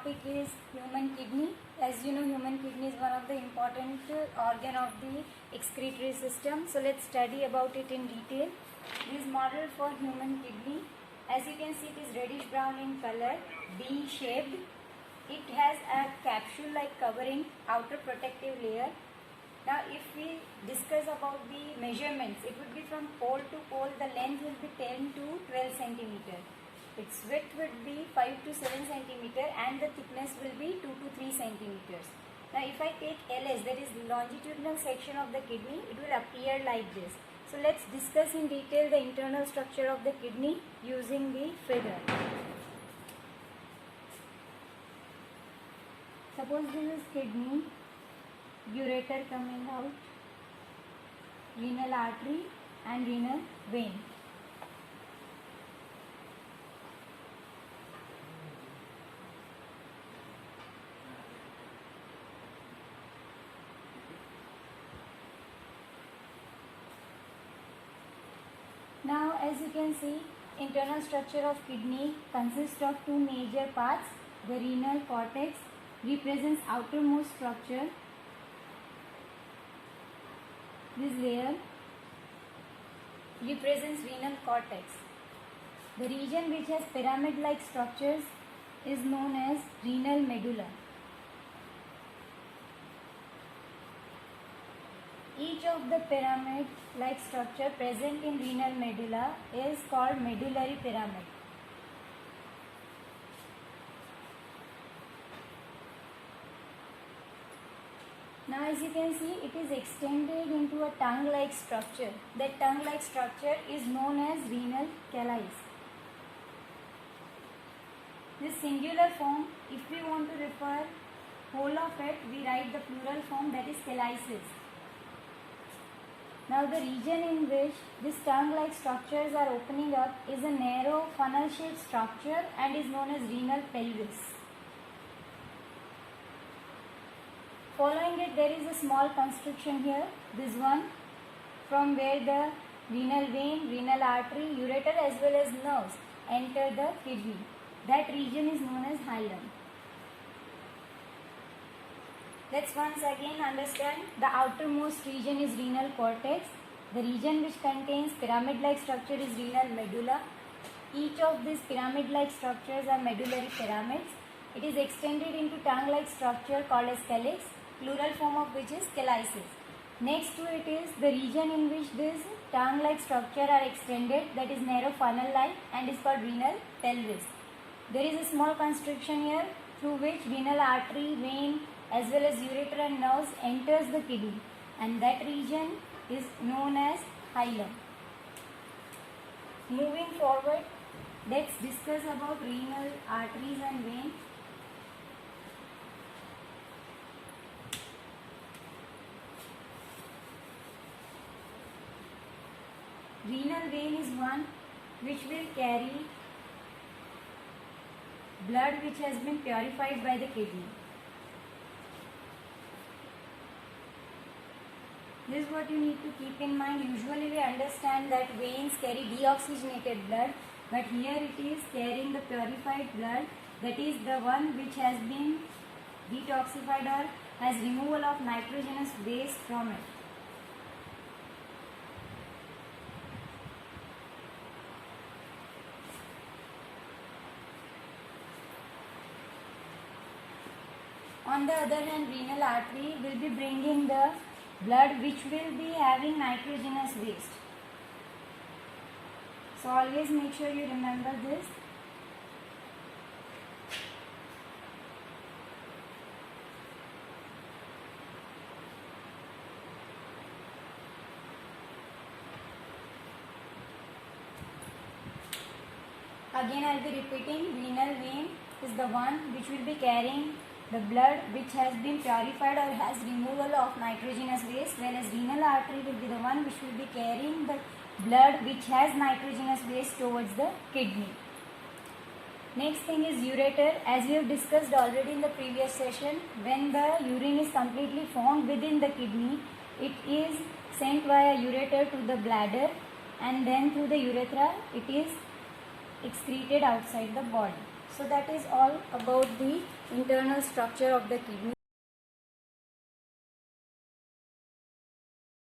topic is human kidney. As you know, human kidney is one of the important organ of the excretory system. So let's study about it in detail. This model for human kidney, as you can see, it is reddish brown in color, B-shaped. It has a capsule-like covering, outer protective layer. Now, if we discuss about the measurements, it would be from pole to pole. The length will be 10 to 12 centimeter. Its width would be 5 to 7 centimeter, and the thickness will be 2 to 3 centimeters. Now, if I take LS, that is longitudinal section of the kidney, it will appear like this. So, let's discuss in detail the internal structure of the kidney using the figure. Suppose this is kidney, ureter coming out, renal artery and renal vein. Now, as you can see, internal structure of kidney consists of two major parts. The renal cortex represents outermost structure. This layer represents renal cortex. The region which has pyramid-like structures is known as renal medulla. Each of the pyramid-like structure present in renal medulla is called medullary pyramid. Now, as you can see, it is extended into a tongue-like structure. That tongue-like structure is known as renal calyx. This singular form, if we want to refer whole of it, we write the plural form, that is calyces. Now, the region in which these tongue-like structures are opening up is a narrow funnel-shaped structure and is known as renal pelvis. Following it, there is a small constriction here, this one, from where the renal vein, renal artery, ureter as well as nerves enter the kidney. That region is known as hilum. Let's once again understand the outermost region is renal cortex. The region which contains pyramid-like structure is renal medulla. Each of these pyramid-like structures are medullary pyramids. It is extended into tongue-like structure called as calyx, plural form of which is calyces. Next to it is the region in which this tongue-like structure are extended, that is narrow funnel-like, and is called renal pelvis. There is a small constriction here through which renal artery, vein as well as ureter and nerves enters the kidney, and that region is known as hilum. Moving forward, let's discuss about renal arteries and veins. Renal vein is one which will carry blood which has been purified by the kidney. This is what you need to keep in mind. Usually we understand that veins carry deoxygenated blood, but here it is carrying the purified blood, that is the one which has been detoxified or has removal of nitrogenous waste from it. On the other hand, renal artery will be bringing the blood which will be having nitrogenous waste. So always make sure you remember this. Again I will be repeating, renal vein is the one which will be carrying the blood which has been purified or has removal of nitrogenous waste, whereas renal artery will be the one which will be carrying the blood which has nitrogenous waste towards the kidney. Next thing is ureter. As we have discussed already in the previous session, when the urine is completely formed within the kidney, it is sent via ureter to the bladder, and then through the urethra it is excreted outside the body. So that is all about the internal structure of the kidney.